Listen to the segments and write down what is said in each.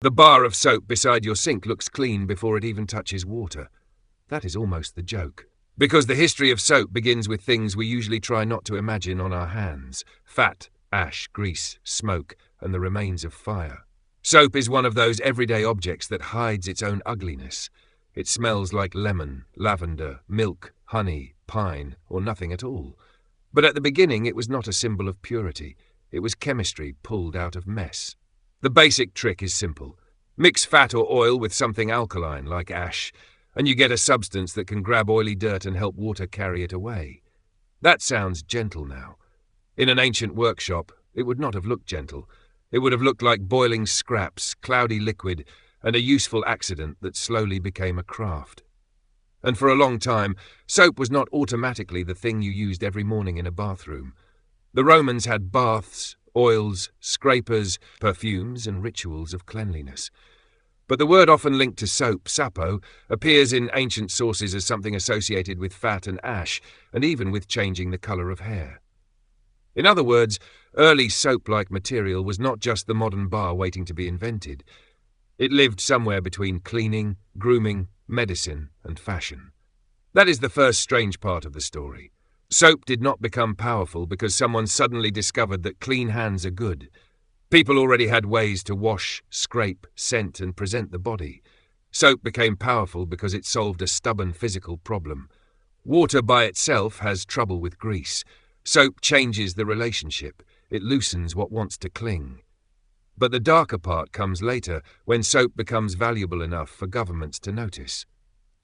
The bar of soap beside your sink looks clean before it even touches water. That is almost the joke. Because the history of soap begins with things we usually try not to imagine on our hands: fat, ash, grease, smoke, and the remains of fire. Soap is one of those everyday objects that hides its own ugliness. It smells like lemon, lavender, milk, honey, pine, or nothing at all. But at the beginning it was not a symbol of purity. It was chemistry pulled out of mess. The basic trick is simple. Mix fat or oil with something alkaline like ash, and you get a substance that can grab oily dirt and help water carry it away. That sounds gentle now. In an ancient workshop, it would not have looked gentle. It would have looked like boiling scraps, cloudy liquid, and a useful accident that slowly became a craft. And for a long time, soap was not automatically the thing you used every morning in a bathroom. The Romans had baths, oils, scrapers, perfumes, and rituals of cleanliness. But the word often linked to soap, sapo, appears in ancient sources as something associated with fat and ash, and even with changing the colour of hair. In other words, early soap-like material was not just the modern bar waiting to be invented. It lived somewhere between cleaning, grooming, medicine, and fashion. That is the first strange part of the story. Soap did not become powerful because someone suddenly discovered that clean hands are good. People already had ways to wash, scrape, scent, and present the body. Soap became powerful because it solved a stubborn physical problem. Water by itself has trouble with grease. Soap changes the relationship. It loosens what wants to cling. But the darker part comes later, when soap becomes valuable enough for governments to notice.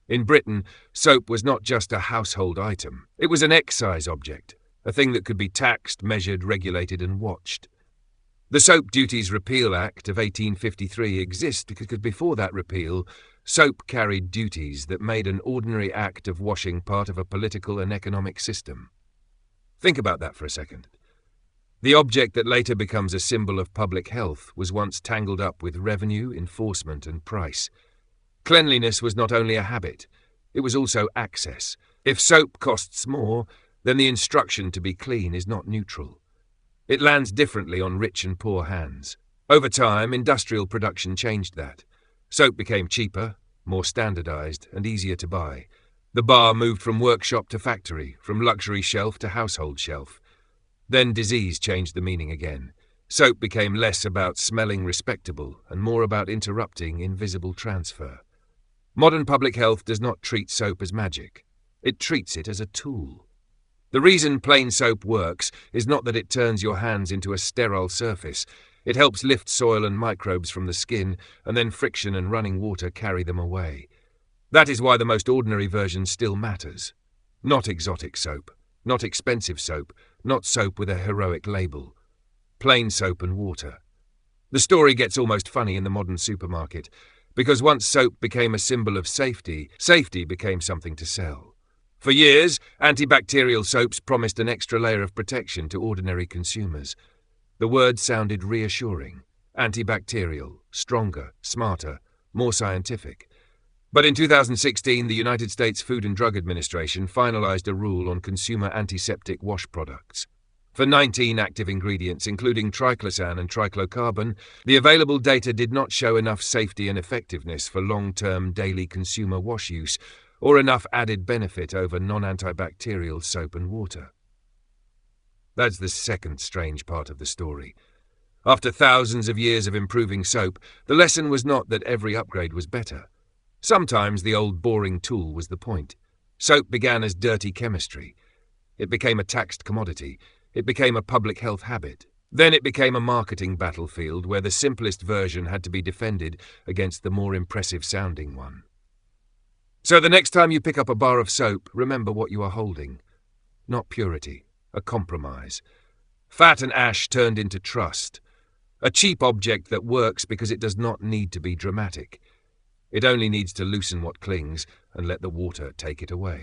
In Britain, soap was not just a household item. It was an excise object, a thing that could be taxed, measured, regulated, and watched. The Soap Duties Repeal Act of 1853 exists because before that repeal, soap carried duties that made an ordinary act of washing part of a political and economic system. Think about that for a second. The object that later becomes a symbol of public health was once tangled up with revenue, enforcement, and price. Cleanliness was not only a habit, it was also access. If soap costs more, then the instruction to be clean is not neutral. It lands differently on rich and poor hands. Over time, industrial production changed that. Soap became cheaper, more standardized, and easier to buy. The bar moved from workshop to factory, from luxury shelf to household shelf. Then disease changed the meaning again. Soap became less about smelling respectable and more about interrupting invisible transfer. Modern public health does not treat soap as magic. It treats it as a tool. The reason plain soap works is not that it turns your hands into a sterile surface. It helps lift soil and microbes from the skin, and then friction and running water carry them away. That is why the most ordinary version still matters. Not exotic soap, not expensive soap, not soap with a heroic label. Plain soap and water. The story gets almost funny in the modern supermarket, because once soap became a symbol of safety, safety became something to sell. For years, antibacterial soaps promised an extra layer of protection to ordinary consumers. The word sounded reassuring. Antibacterial, stronger, smarter, more scientific. But in 2016, the United States Food and Drug Administration finalized a rule on consumer antiseptic wash products. For 19 active ingredients, including triclosan and triclocarbon, the available data did not show enough safety and effectiveness for long-term daily consumer wash use, or enough added benefit over non-antibacterial soap and water. That's the second strange part of the story. After thousands of years of improving soap, the lesson was not that every upgrade was better. Sometimes the old boring tool was the point. Soap began as dirty chemistry. It became a taxed commodity. It became a public health habit. Then it became a marketing battlefield where the simplest version had to be defended against the more impressive-sounding one. So the next time you pick up a bar of soap, remember what you are holding. Not purity, a compromise. Fat and ash turned into trust. A cheap object that works because it does not need to be dramatic. It only needs to loosen what clings and let the water take it away.